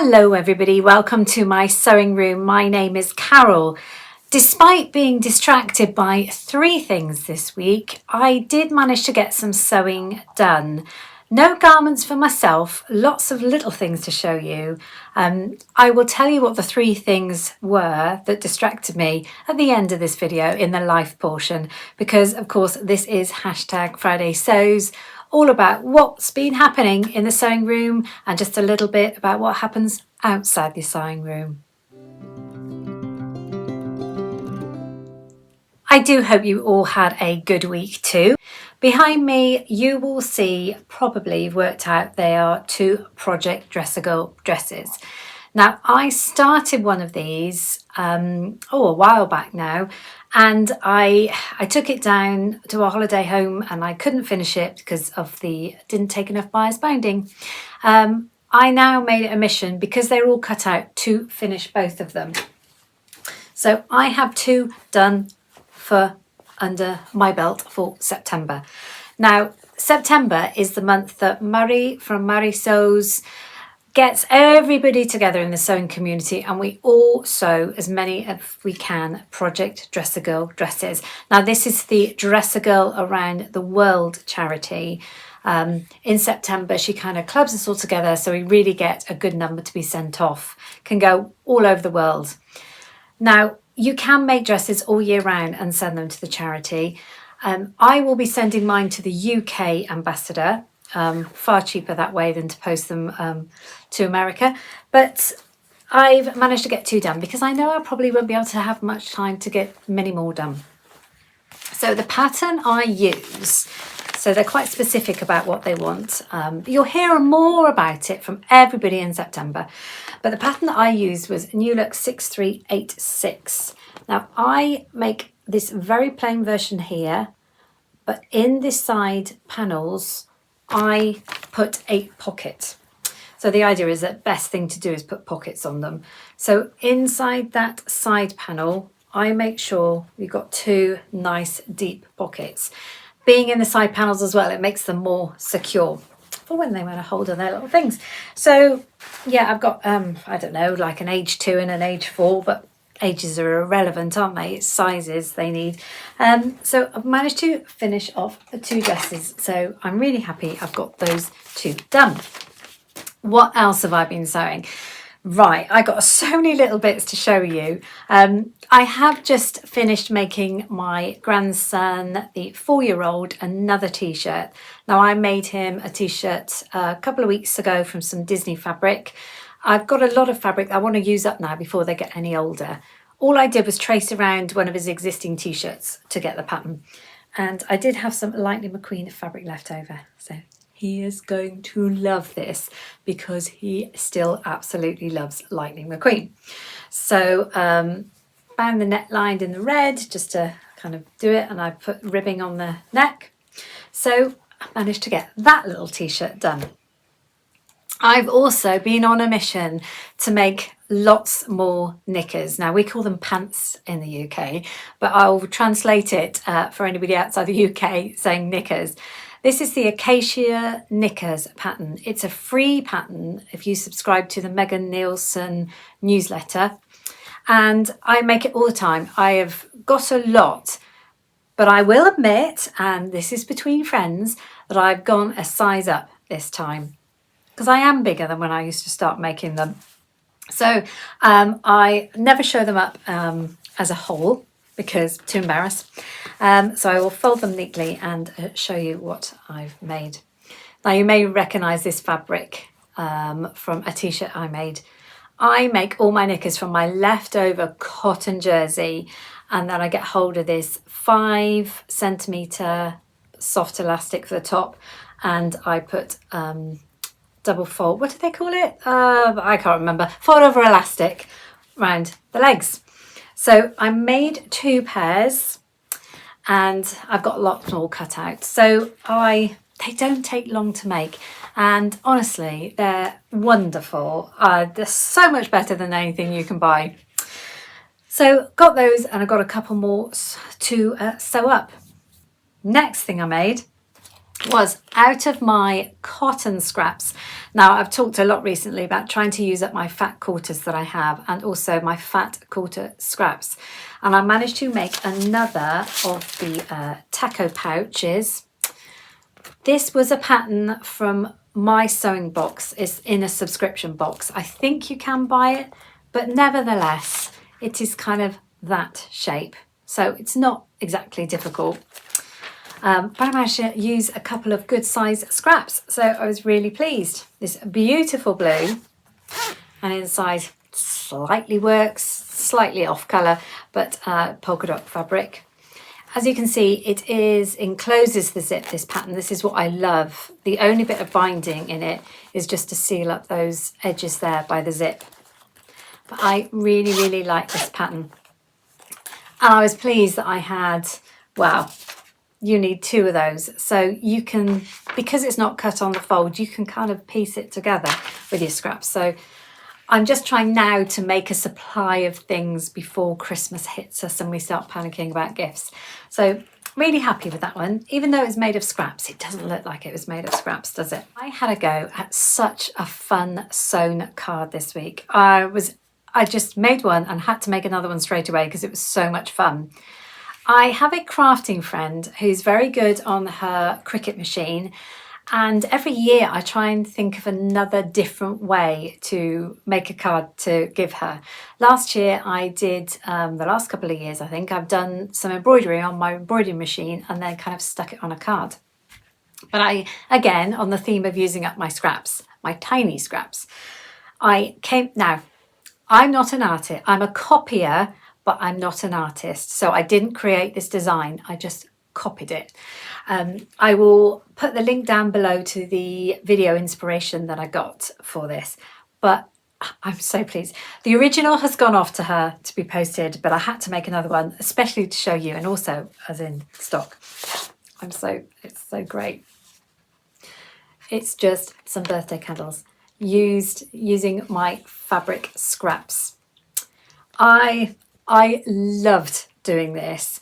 Hello everybody, welcome to my sewing room. My name is Carole. Despite being distracted by three things this week, I did manage to get some sewing done. No garments for myself, lots of little things to show you. I will tell you what the three things were that distracted me at the end of this video in the life portion, because of course this is #FridaySews, all about what's been happening in the sewing room and just a little bit about what happens outside the sewing room. I do hope you all had a good week too. Behind me you will see, probably worked out, they are two Project Dresser Girl dresses. Now I started one of these a while back now, and I took it down to a holiday home and I couldn't finish it because of didn't take enough bias binding. I now made it a mission, because they're all cut out, to finish both of them. So I have two done for under my belt for September. Now September is the month that Murray from Murray Sews gets everybody together in the sewing community, and we all sew as many as we can Project Dresser Girl dresses. Now this is the Dresser Girl Around the World charity. In September she kind of clubs us all together, so we really get a good number to be sent off. Can go all over the world. Now you can make dresses all year round and send them to the charity. I will be sending mine to the UK ambassador. Far cheaper that way than to post them to America, but I've managed to get two done because I know I probably won't be able to have much time to get many more done. So the pattern I use, so they're quite specific about what they want. You'll hear more about it from everybody in September, but the pattern that I used was New Look 6386. Now I make this very plain version here, but in this side panels I put a pocket. So the idea is that best thing to do is put pockets on them. So inside that side panel, I make sure we've got two nice deep pockets. Being in the side panels as well, it makes them more secure for when they want to hold on their little things. So yeah, I've got, I don't know, like an age 2 and an age 4, but ages are irrelevant, aren't they? It's sizes they need. So I've managed to finish off the two dresses, so I'm really happy I've got those two done. What else have I been sewing? Right, I got so many little bits to show you. I have just finished making my grandson, the 4-year-old, another t-shirt. Now I made him a t-shirt a couple of weeks ago from some Disney fabric. I've got a lot of fabric I want to use up now before they get any older. All I did was trace around one of his existing t-shirts to get the pattern. And I did have some Lightning McQueen fabric left over. So he is going to love this because he still absolutely loves Lightning McQueen. So found the neckline in the red just to kind of do it, and I put ribbing on the neck. So I managed to get that little t-shirt done. I've also been on a mission to make lots more knickers. Now we call them pants in the UK, but I'll translate it for anybody outside the UK saying knickers. This is the Acacia Knickers pattern. It's a free pattern if you subscribe to the Neilsen newsletter, and I make it all the time. I have got a lot, but I will admit, and this is between friends, that I've gone a size up this time, because I am bigger than when I used to start making them. So I never show them up as a whole because too embarrassed. So I will fold them neatly and show you what I've made. Now you may recognise this fabric from a t-shirt I made. I make all my knickers from my leftover cotton jersey, and then I get hold of this 5 centimetre soft elastic for the top, and I put double fold, what do they call it? I can't remember. Fold over elastic around the legs. So I made 2 pairs, and I've got lots more cut out. So they don't take long to make, and honestly, they're wonderful. They're so much better than anything you can buy. So got those, and I got a couple more to sew up. Next thing I made was out of my cotton scraps. Now, I've talked a lot recently about trying to use up my fat quarters that I have and also my fat quarter scraps. And I managed to make another of the taco pouches. This was a pattern from my sewing box. It's in a subscription box. I think you can buy it, but nevertheless, it is kind of that shape. So it's not exactly difficult. But I managed to use a couple of good size scraps, so I was really pleased. This beautiful blue, and inside slightly works, slightly off colour, but polka dot fabric. As you can see, it encloses the zip, this pattern. This is what I love. The only bit of binding in it is just to seal up those edges there by the zip. But I really, really like this pattern. And I was pleased that I had, wow, you need 2 of those. So you can, because it's not cut on the fold, you can kind of piece it together with your scraps. So I'm just trying now to make a supply of things before Christmas hits us and we start panicking about gifts. So really happy with that one. Even though it's made of scraps, it doesn't look like it was made of scraps, does it? I had a go at such a fun sewn card this week. I just made one and had to make another one straight away because it was so much fun. I have a crafting friend who's very good on her Cricut machine, and every year I try and think of another different way to make a card to give her. Last year I did, the last couple of years I think, I've done some embroidery on my embroidery machine and then kind of stuck it on a card. But again, on the theme of using up my scraps, my tiny scraps, now, I'm not an artist, I'm a copier, but I'm not an artist. So I didn't create this design, I just copied it. I will put the link down below to the video inspiration that I got for this, but I'm so pleased. The original has gone off to her to be posted, but I had to make another one, especially to show you and also as in stock. It's so great. It's just some birthday candles using my fabric scraps. I loved doing this.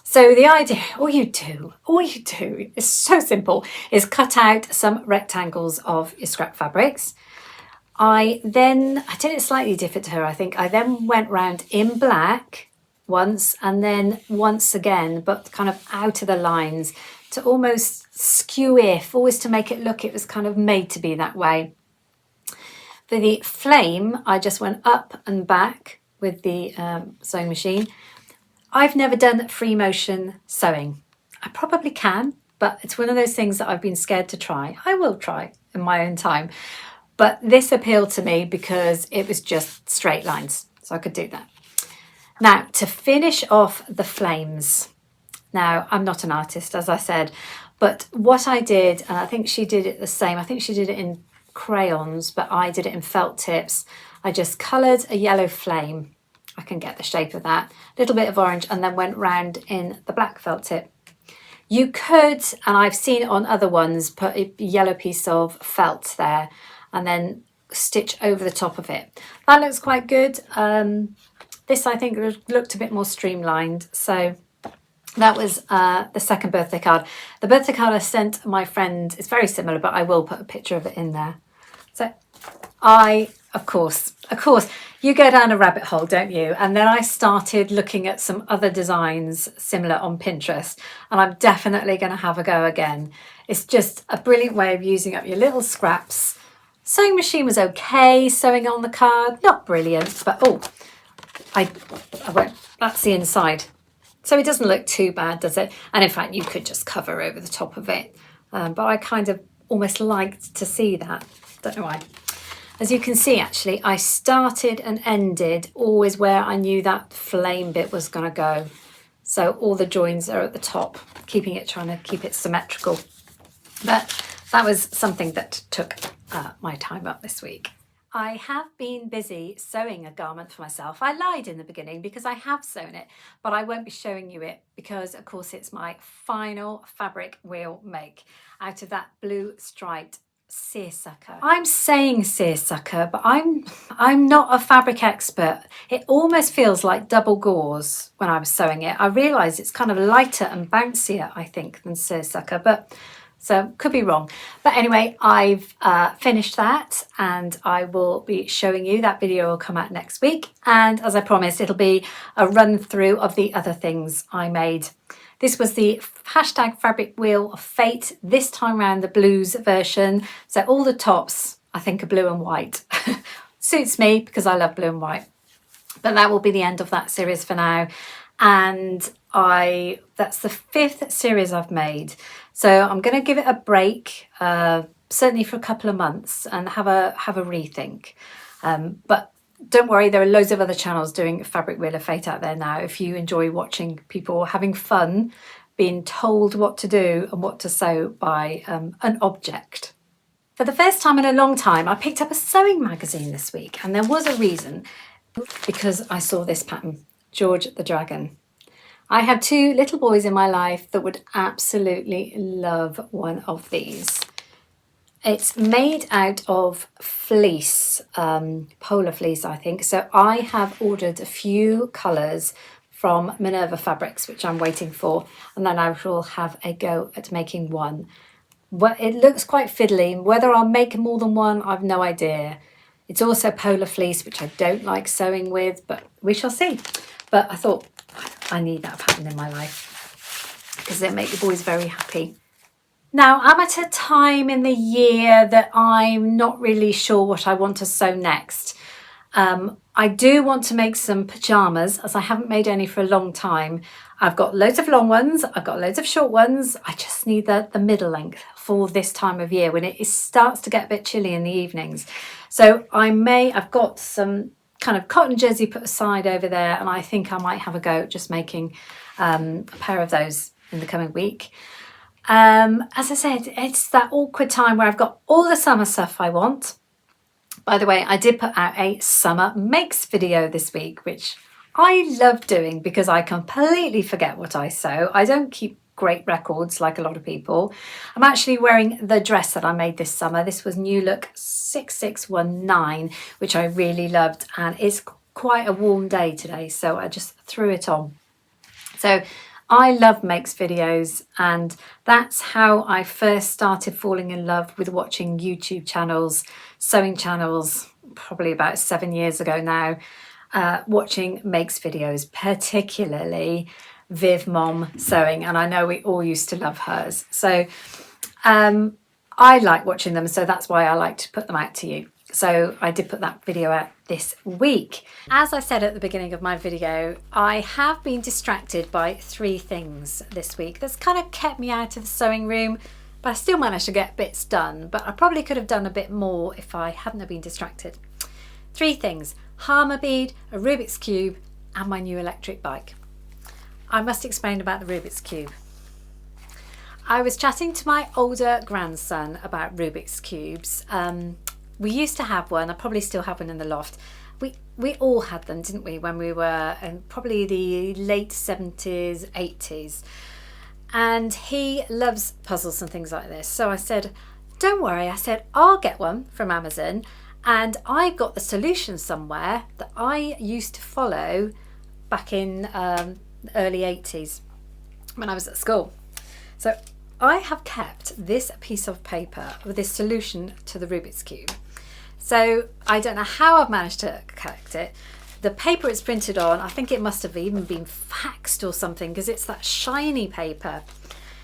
So the idea, all you do is so simple, is cut out some rectangles of your scrap fabrics. I did it slightly different to her, I think. I then went round in black once and then once again, but kind of out of the lines to almost skew always to make it look it was kind of made to be that way. For the flame, I just went up and back with the sewing machine. I've never done free motion sewing. I probably can, but it's one of those things that I've been scared to try. I will try in my own time. But this appealed to me because it was just straight lines, so I could do that. Now, to finish off the flames. Now, I'm not an artist, as I said, but what I did, and I think she did it the same, I think she did it in crayons, but I did it in felt tips. I just coloured a yellow flame. I can get the shape of that. A little bit of orange, and then went round in the black felt tip. You could, and I've seen it on other ones, put a yellow piece of felt there and then stitch over the top of it. That looks quite good. This I think looked a bit more streamlined. So that was the second birthday card. The birthday card I sent my friend is very similar, but I will put a picture of it in there. So of course, you go down a rabbit hole, don't you? And then I started looking at some other designs similar on Pinterest, and I'm definitely going to have a go again. It's just a brilliant way of using up your little scraps. Sewing machine was okay, sewing on the card, not brilliant, but I went, that's the inside. So it doesn't look too bad, does it? And in fact, you could just cover over the top of it. But I kind of almost liked to see that. Don't know why. As you can see, actually, I started and ended always where I knew that flame bit was going to go. So all the joins are at the top, trying to keep it symmetrical. But that was something that took my time up this week. I have been busy sewing a garment for myself. I lied in the beginning because I have sewn it, but I won't be showing you it because, of course, it's my final fabric wheel make out of that blue striped seersucker. I'm saying seersucker, but I'm not a fabric expert. It almost feels like double gauze when I was sewing it. I realise it's kind of lighter and bouncier, I think, than seersucker, but So could be wrong. But anyway, I've finished that and I will be showing you. That video will come out next week. And as I promised, it'll be a run through of the other things I made. This was the hashtag fabric wheel of fate, this time around the blues version. So all the tops I think are blue and white. Suits me because I love blue and white. But that will be the end of that series for now. And that's the 5th series I've made. So I'm going to give it a break, certainly for a couple of months, and have a rethink. But don't worry, there are loads of other channels doing fabric wheel of fate out there now. If you enjoy watching people having fun, being told what to do and what to sew by an object. For the first time in a long time, I picked up a sewing magazine this week, and there was a reason, because I saw this pattern, George the Dragon. I have 2 little boys in my life that would absolutely love one of these. It's made out of fleece, polar fleece, I think. So I have ordered a few colours from Minerva Fabrics, which I'm waiting for, and then I will have a go at making one. Well, it looks quite fiddly. Whether I'll make more than one, I've no idea. It's also polar fleece, which I don't like sewing with, but we shall see. But I thought I need that pattern in my life because it makes the boys very happy. Now, I'm at a time in the year that I'm not really sure what I want to sew next. I do want to make some pyjamas, as I haven't made any for a long time. I've got loads of long ones, I've got loads of short ones. I just need the middle length for this time of year when it starts to get a bit chilly in the evenings. So I've got some kind of cotton jersey put aside over there, and I think I might have a go at just making a pair of those in the coming week. As I said, it's that awkward time where I've got all the summer stuff I want. By the way, I did put out a summer makes video this week, which I love doing because I completely forget what I sew. I don't keep great records like a lot of people. I'm actually wearing the dress that I made this summer. This was New Look 6619, which I really loved, and it's quite a warm day today, so I just threw it on. So I love makes videos, and that's how I first started falling in love with watching YouTube channels, sewing channels, probably about 7 years ago now, watching makes videos, particularly Viv Mom Sewing, and I know we all used to love hers. So I like watching them, so that's why I like to put them out to you. So I did put that video out this week. As I said at the beginning of my video, I have been distracted by 3 things this week that's kind of kept me out of the sewing room, but I still managed to get bits done, but I probably could have done a bit more if I hadn't have been distracted. 3 things: Harmer bead, a Rubik's Cube, and my new electric bike. I must explain about the Rubik's Cube. I was chatting to my older grandson about Rubik's Cubes. We used to have one, I probably still have one in the loft. We all had them, didn't we, when we were in probably the late 70s, 80s. And he loves puzzles and things like this. So I said, don't worry, I said, I'll get one from Amazon. And I've got the solution somewhere that I used to follow back in the early 80s when I was at school. So I have kept this piece of paper with this solution to the Rubik's Cube. So I don't know how I've managed to collect it. The paper it's printed on, I think it must have even been faxed or something because it's that shiny paper.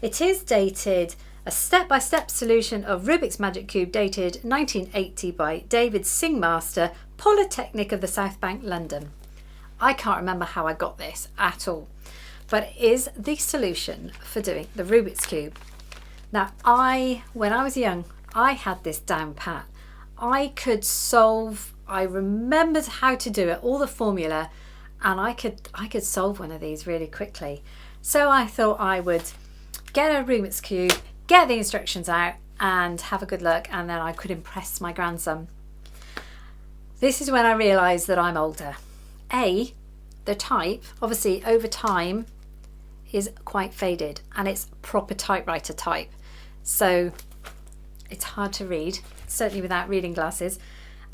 It is dated a step-by-step solution of Rubik's Magic Cube dated 1980 by David Singmaster, Polytechnic of the South Bank, London. I can't remember how I got this at all, but it is the solution for doing the Rubik's Cube. Now, when I was young, I had this down pat. I could solve, I remembered how to do it, all the formula, and I could solve one of these really quickly. So I thought I would get a Rubik's Cube, get the instructions out and have a good look, and then I could impress my grandson. This is when I realised that I'm older. The type, obviously over time, is quite faded, and it's proper typewriter type. So it's hard to read, certainly without reading glasses.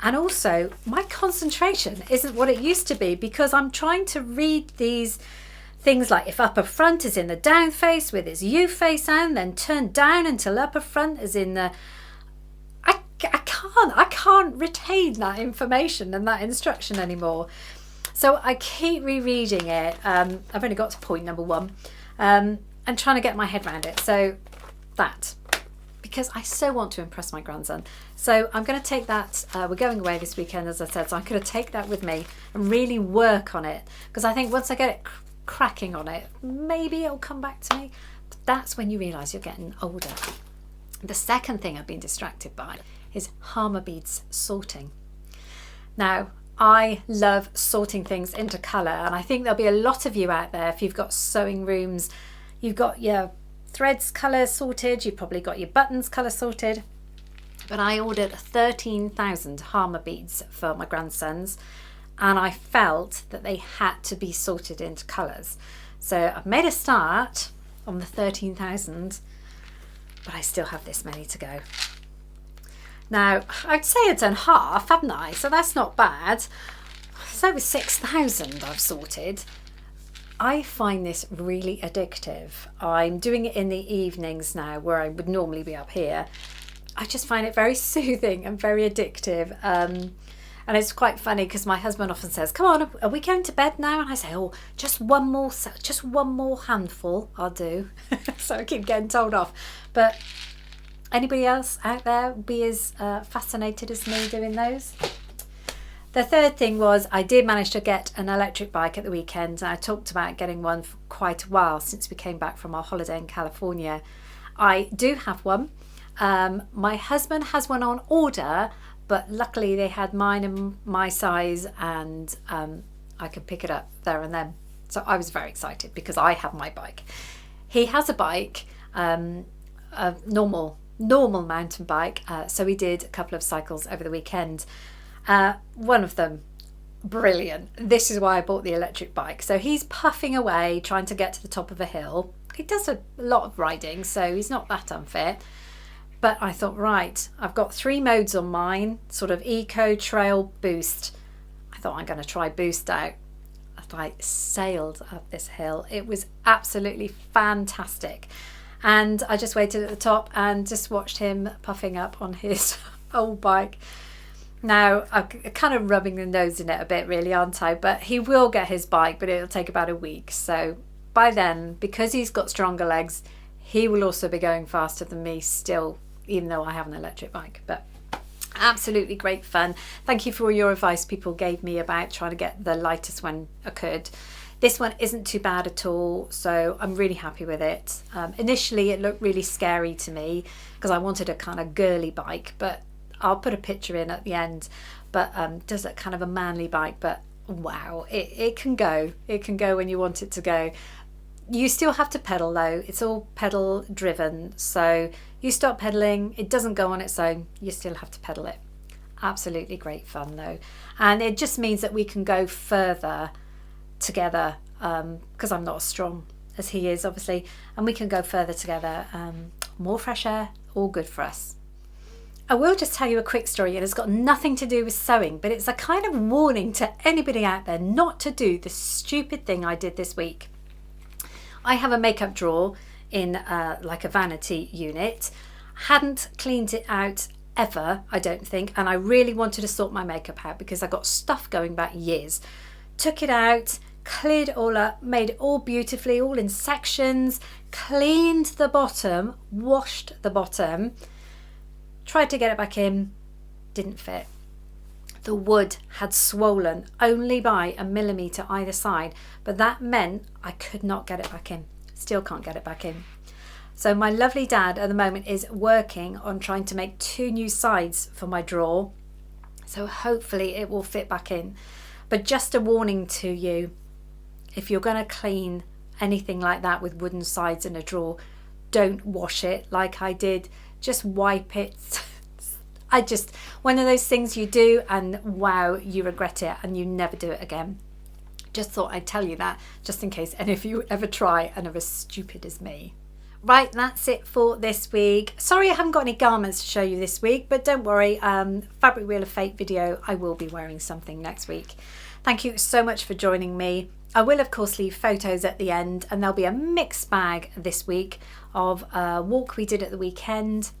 And also my concentration isn't what it used to be because I'm trying to read these Things like if upper front is in the down face with its U face on, then turn down until upper front is in the... I can't retain that information and that instruction anymore. So I keep rereading it. I've only got to point number 1 and trying to get my head around it. So that, because I so want to impress my grandson. So I'm going to take that, we're going away this weekend, as I said, so I'm going to take that with me and really work on it. Because I think once I get it cracking on it, maybe it'll come back to me. But that's when you realise you're getting older. The second thing I've been distracted by is Harmer beads sorting. Now, I love sorting things into colour, and I think there'll be a lot of you out there, if you've got sewing rooms, you've got your threads colour sorted, you've probably got your buttons colour sorted. But I ordered 13,000 Harmer beads for my grandsons, and I felt that they had to be sorted into colours. So I've made a start on the 13,000, but I still have this many to go. Now, I'd say I've done half, haven't I? So that's not bad. It's over 6,000 I've sorted. I find this really addictive. I'm doing it in the evenings now, where I would normally be up here. I just find it very soothing and very addictive. And it's quite funny because my husband often says, come on, are we going to bed now? And I say, oh, just one more handful I'll do. So I keep getting told off. But anybody else out there be as fascinated as me doing those? The third thing was I did manage to get an electric bike at the weekend. I talked about getting one for quite a while since we came back from our holiday in California. I do have one. My husband has one on order, but luckily they had mine and my size, and I could pick it up there and then. So I was very excited because I have my bike. He has a bike, a normal mountain bike, so we did a couple of cycles over the weekend. One of them, brilliant. This is why I bought the electric bike. So he's puffing away trying to get to the top of a hill. He does a lot of riding, so he's not that unfit. But I thought, right, I've got 3 modes on mine, sort of eco, trail, boost. I thought I'm going to try boost out. I sailed up this hill. It was absolutely fantastic. And I just waited at the top and just watched him puffing up on his old bike. Now, I'm kind of rubbing the nose in it a bit, really, aren't I? But he will get his bike, but it'll take about a week. So by then, because he's got stronger legs, he will also be going faster than me still, even though I have an electric bike. But absolutely great fun. Thank you for all your advice people gave me about trying to get the lightest one I could. This one isn't too bad at all, so I'm really happy with it. Initially, it looked really scary to me because I wanted a kind of girly bike, but I'll put a picture in at the end. But does it kind of a manly bike, but wow, it can go. It can go when you want it to go. You still have to pedal though. It's all pedal driven, so you stop pedaling, it doesn't go on its own. You still have to pedal it. Absolutely great fun though, and it just means that we can go further together, because I'm not as strong as he is, obviously, and we can go further together. More fresh air, all good for us. I will just tell you a quick story, and it's got nothing to do with sewing, but it's a kind of warning to anybody out there not to do the stupid thing I did this week. I have a makeup drawer in like a vanity unit. Hadn't cleaned it out ever, I don't think, and I really wanted to sort my makeup out because I got stuff going back years. Took it out, cleared it all up, made it all beautifully, all in sections, cleaned the bottom, washed the bottom, tried to get it back in, didn't fit. The wood had swollen only by 1 millimetre either side, but that meant I could not get it back in. Still can't get it back in. So my lovely dad at the moment is working on trying to make 2 new sides for my drawer. So hopefully it will fit back in. But just a warning to you, if you're going to clean anything like that with wooden sides in a drawer, don't wash it like I did. Just wipe it. One of those things you do and wow, you regret it and you never do it again. Just thought I'd tell you that just in case any of you ever try and are as stupid as me. Right, that's it for this week. Sorry I haven't got any garments to show you this week, but don't worry, Fabric Wheel of Fate video, I will be wearing something next week. Thank you so much for joining me. I will of course leave photos at the end, and there'll be a mixed bag this week of a walk we did at the weekend.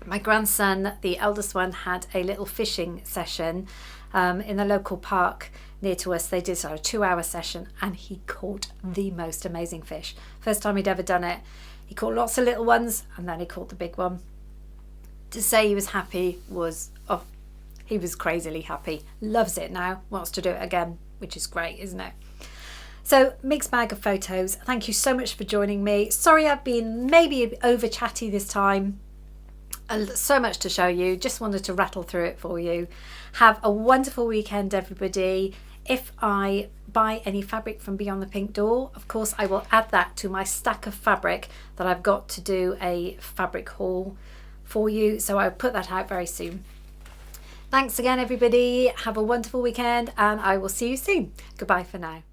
My grandson, the eldest one, had a little fishing session in the local park near to us. They did a 2-hour session and he caught the most amazing fish. First time he'd ever done it. He caught lots of little ones and then he caught the big one. To say he was happy was, oh, he was crazily happy. Loves it now, wants to do it again, which is great, isn't it? So, mixed bag of photos. Thank you so much for joining me. Sorry I've been maybe over chatty this time. So much to show you. Just wanted to rattle through it for you. Have a wonderful weekend, everybody. If I buy any fabric from Beyond the Pink Door, of course I will add that to my stack of fabric that I've got to do a fabric haul for you. So I'll put that out very soon. Thanks again, everybody. Have a wonderful weekend and I will see you soon. Goodbye for now.